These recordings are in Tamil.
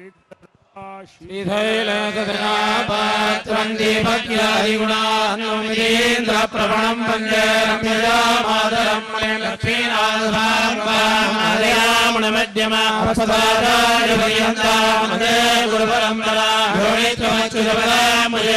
श्रीशैलसदनापात्रं दीपज्ञादिगुणान्वितेन्द्रप्रवणं वन्दे रम्यजामातरं लक्ष्मीनाथमध्यमापदाचार्यपर्यन्तामदे गुरुपरम्परा योनित्वमच्युतपदामये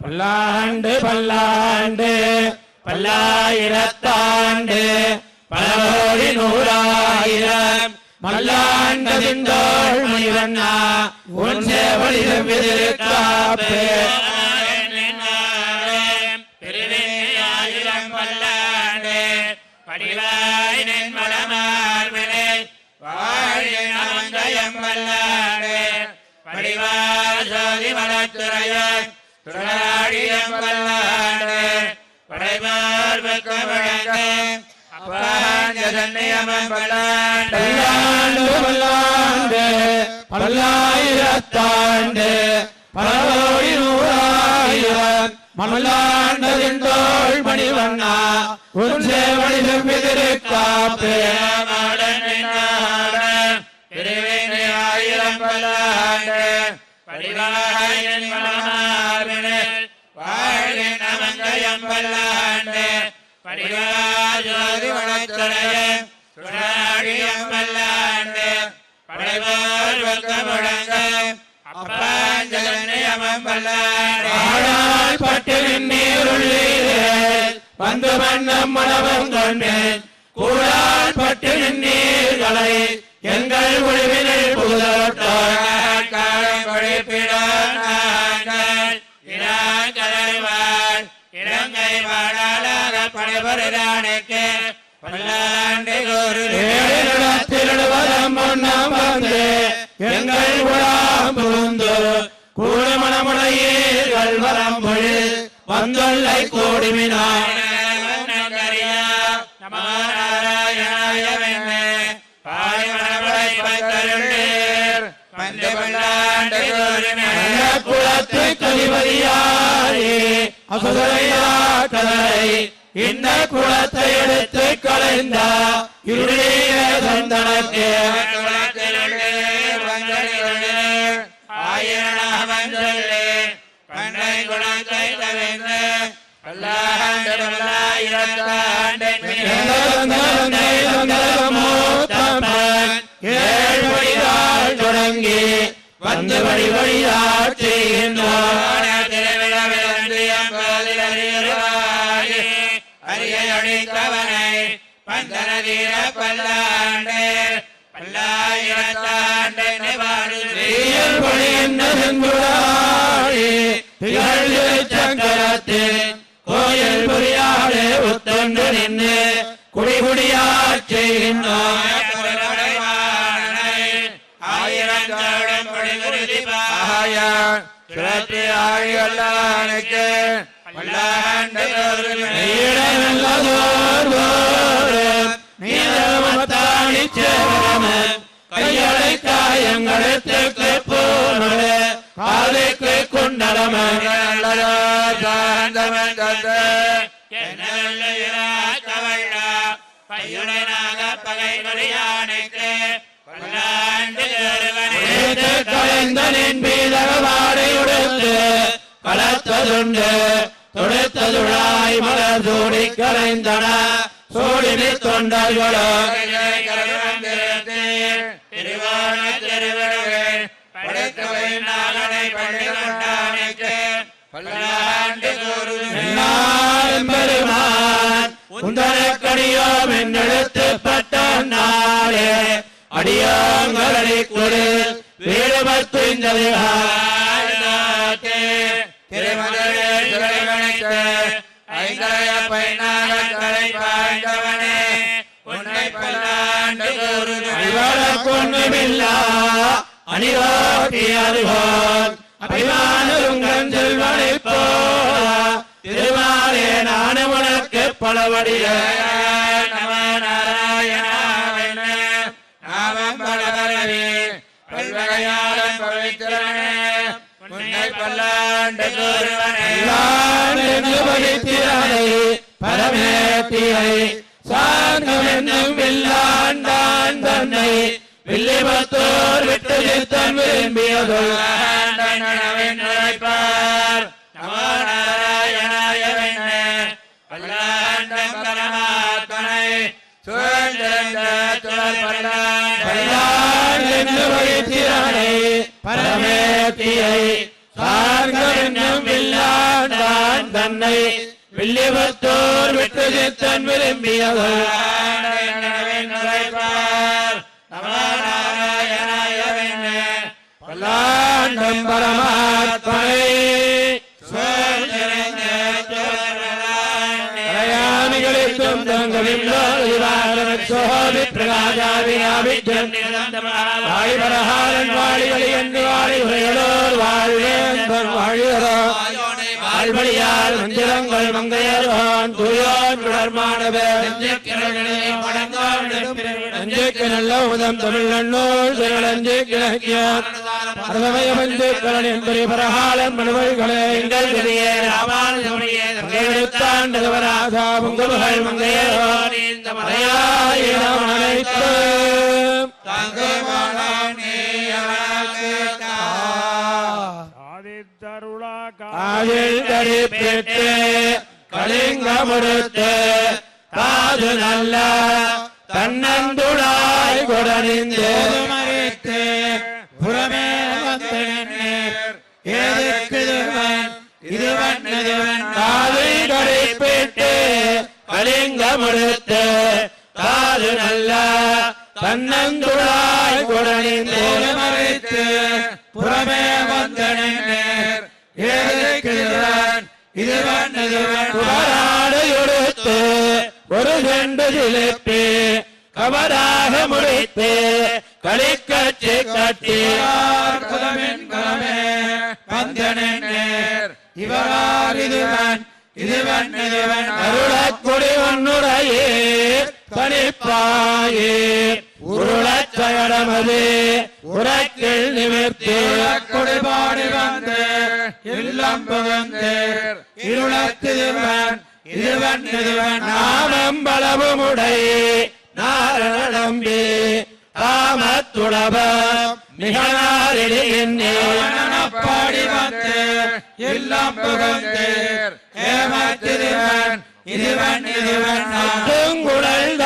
பல்லாண்டு பல்லாண்டு பல்லாயிரத்தாண்டு பலகோடி நூறாயிரம் மல்லாண்டதிந்தோள் மணிவண்ணா உன் சேவலிடம் எதிர்காப்பே ஆயிரம் பல்லாண்டு படிவாய் நின் மலமார்பிலே வாழியம் பல்லாண்டு படிவார் ஜோதி மலத்துறையாய் துளாடியம் பல்லாண்டு படைவார் பக்க வழங்க பல்லாண்டு பல்லாண்டு பல்லாயிரத்தாண்டு பலகோடி நூறாயிரம் மல்லாண்டதிந்தோள் மணிவண்ணா உன் சேவலிடம் எதிர்காப்பே ஆயிரம் பல்லாண்டு படிவாயின் மலமார்பிலே வாழின் அமங்கயம் பல்லாண்டு படிவாஜோதி வளத்துறையம் துளாடியம் பல்லாண்டு படைவார் பக்க முழங்க அப்பாஞ்சகன்னியமம் பல்லாண்டு பட்டின் நீருள்ளீரே வந்து வண்ணம் மனவம் கொண்டேன் கூடால் பட்டின் நீர்களை எங்கள் உழவினில் புகுதோட்டால் கொழிப்பிடாங்கள் இராங்கலைவாள் இலங்கை வாழாளாக படைபுரிதானுக்கு பல்லாண்டு திருடுவதம் முன்னம் வந்து எங்கள் உலாம் புகுந்து கூடுமணமுடையீர்கள் வரம்பொழி வந்துள்ளை கூடிமினார் குலத்தை கலிவரியாரே அசுதரையாட்டரை இந்த குலத்தை எடுத்து கலைந்த இருளிய தந்தனக்கு ஆயிரம் சொல்லி கண்ணை குலத்தை கலைந்து பல்லாண்டு பல்லாயிரத்தாண்டு ஏழ்வழியால் தொடங்கி வந்து வழி வழியால் செய்கின்றார் அரியடித்தவனை பந்தனதீர பல்லாண்டு பல்லாயிரத்தாண்டு சங்கரத்தில் கோயில் புரியாளே உத்தொண்டு நின்று குடிகுடியால் செய்கின்றார் சுழற்றி ஆழிகளானுக்கு பல்லாண்டு கையளை காயங்களுக்கு போனே காலைக்கு குண்டலமன் பையுடனாக பகைகளியானுக்கு பல்லாண்டு கலைந்தனின் பீதவாடையுடுத்து கலத்ததுண்டு தொடுத்ததுழாய் மலர் சூடி கலைந்தன சூடினி தொண்டர்களோ அருவருவேன் படைத்தவை நாகனை பள்ளி கொண்டானைக்கு பல்லாண்டு பெருமான் உந்தரக்கடியோம் என்னெழுத்துப்பட்ட நாளே அடியோங்களை கொடு வீடுபத்து இந்த திருமகளே ஐந்தய பைனாகலை பாய்ந்தவனே உன்னை பல்லாண்டு கொன்னுமில்லா அணிரோட்டி அறிவோம் அபிமானருங்கன் செல்வனை போல திருமாலே நானும் உனக்கு பலவடிய நம நாராயணாவென நாமம் பலவரவே பல்வகையாளன் பவித்திரனே உன்னை பல்லாண்டு கூறுவனே பரமேட்டியை சாந்தம் என்னும் வில்லாண்டான் தன்னை வில்லிபத்தோர் விட்டு சித்தன் விரும்பியதொல் நுழைப்பார் நமோ நாராயணாய பல்லாண்டம் பரமாத்மனை பரமேத்தியை சார்ந்தம் என்னும் வில்லாண்டான் தன்னை வில்லிபத்தோர் விட்டு சித்தன் விரும்பியதொல் நுழைப்பார் நமோ நாராயணாய பல்லாண்டம் பரமாத்மனை பிரயாணிகளித்தும் தங்களில் பிரகாஜாவியாவிஜன் வாழிகளி என்று வாழி உரைகளோர் வாழ்வேந்தன் வாழியரோ வாழ்வழியால் மந்திரங்கள் மங்கையரோன் தூயோன் விடர்மானவர் நஞ்சுக்கு நல்ல உதம் தமிழ் நன்னூல் திருநஞ்சு கிழக்கிய அரசமயமஞ்சுக்களன் என்பது பரகாலன் மனுவல்களே எங்கள் விதியே ராமானுஜமுனியேராதா பொங்கல்கள் மங்கையரோன் இந்த மலையாயிரம் அனைத்து காதில் தரிப்பிட்டு கலிங்கமுடுத்து காது நல்ல தன்னந்துடாய் கொடனிந்து மறித்து புறமே வந்து ஏதுக்குவன் இதுவன் காதில் தரிப்பிட்டு கலிங்கமுடுத்து காது நல்ல தன்னந்துடாய் கொடனிந்து மறித்து புறமே வந்து எடுத்து ஒரு செண்டு சிலிப்பி கவராக முடித்து களிக்கட்சி கட்டி இவரார் இதுவன் இதுவன் இதுவன் அருளக்குடி ஒன்னுரையே தனிப்பாயே உருளச் சகடமது உரைக்கில் நிமிர்த்தி குடிபாடி வந்து இல்லம் புகுந்து இருளத்திதுவன் இதுவன் இதுவன் நாமம் பலவுமுடை நாரணம்பி காமத்துளபம் நிகழாரிப்பாடி வந்து இல்லம் புகுந்து ஏமத்திதுவன் இதுவன் இதுவன் குழல்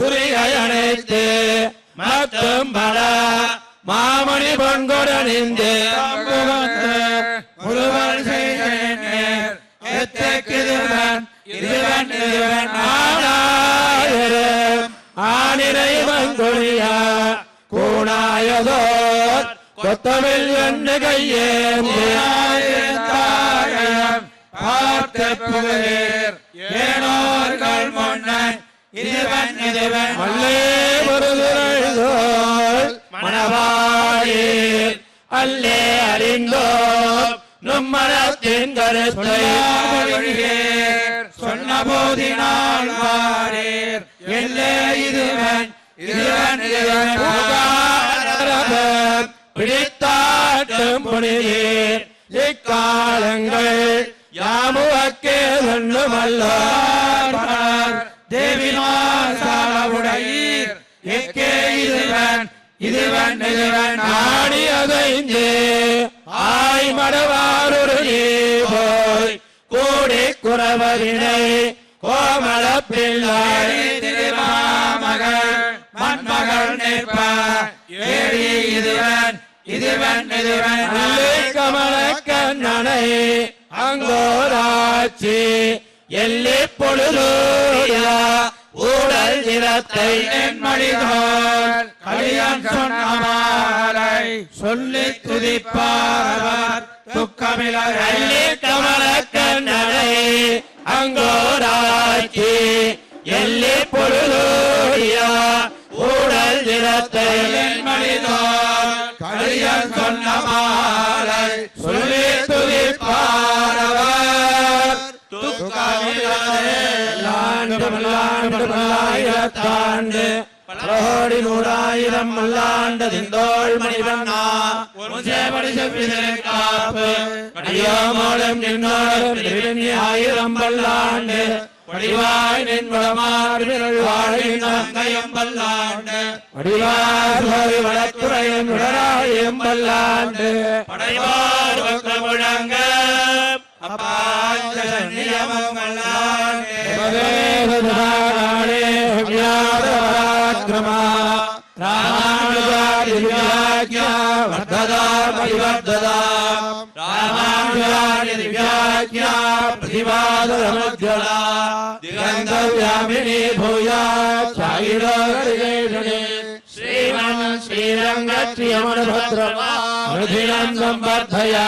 சுரிகையணைத்து மத்தும் பல மாமணி பொன்கொடனிந்து முழுவல் செய்தேன் எத்தக்கிதுவன் இதுவன் இதுவன் ஆனாயிரம் ஆனிரை மங்கொழியா கூணாயதோர் கொத்தமிழ் என்று கையே பார்த்து புகழீர் ஏனோர்கள் முன்னன் இதுவன் இதுவன் மல்லே பொருதுரைதோல் மணவாழீர் அல்லே அறிந்தோம் நும்மனத்தின் கருத்தை சொன்ன போதினால் வாரீர் எல்லே இதுவன் இதுவன் இதுவன் பிடித்தாட்டும் புனிதீர் இக்காலங்கள் யாமுவக்கே சொன்னுமல்லார் தேவினாசாவுடையீர் எக்கே இதுவன் இதுவன் இதுவன் ஆடியதைந்து ஆய் மடவாரொரு போய் கூடி குறவரினை கோமள பிள்ளை திருமாமகள் மண்மகள் நிற்ப ஏடி இதுவன் இதுவன் இதுவன் கமல கண்ணனை அங்கோராட்சி எல்லி பொழுதோடிய ஊடல் நிறத்தை என்மடிதோல் கலியன் சொன்ன மாலை சொல்லி துதிப்பார் துக்கமில்லி கமல கண்ணனை அங்கோராட்சி எல்லி பொழுதோடிய ஊடல் நிறத்தை என்மடிதோல் கலியன் சொன்ன மாலை சொல்லி துதிப்பார் துக்கமில்லாண்டு பலகோடி நூறாயிரம் மல்லாண்டதிந்தோள் மணிவண்ணா ஒன்றேபடி செவ்விதே காப்பு கடியோமோடும் நின்னோடும் ஆயிரம் பல்லாண்டு படிவாய் நின்வளமார் விரல் வாழின் அங்கையம் பல்லாண்டு படிவார் வளத்துறையும் உடராயும் பல்லாண்டு படைவார் முழங்க श्रीमन् श्रीरङ्गश्रियमनुभद्रवानुधिनं संवर्धया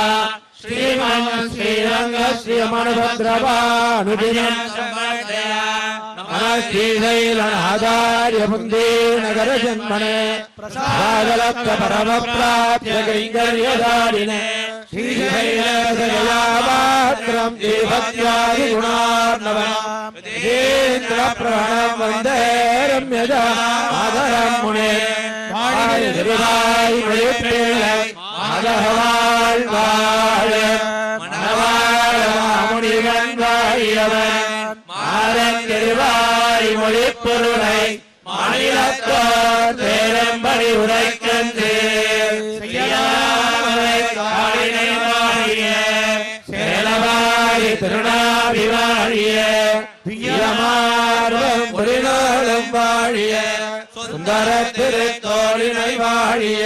श्रीमन् श्रीरङ्गश्रियमनुभद्रवानुधिनं संवर्धया नमः श्रीशैलनादार्य पुन्दे नगर जन्मने प्रसादलब्ध परमप्राप्य कैङ्कर्यधारिणे श्रीशैलसजयापात्रं देवत्यादिगुणार्णवम् वेदेन्द्रप्रणं वन्दे रम्यजा माधरं मुने மாதகவாள் வாழ மணவாழ மாமுனிவன் வாழியவன் மாறங்கெருவாய் மொழிப்பொருளை மாநிலத்தோர் பேரம்படி உரைக்கந்தே காளினை வாழிய சேலவாய் திருநாவி வாழிய பிரியமார்வம் புரிநாளும் வாழிய சுந்தர திருத்தோழினை வாழிய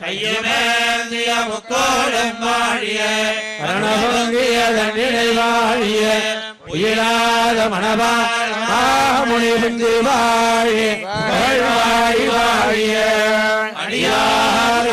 கையமேந்திய முக்கோடும் வாழிய கரணபங்கிய தண்டினை வாழிய உயிராத மணவாழ் மாமுனி பிந்தி வாழி வாழி வாழிய அடியார்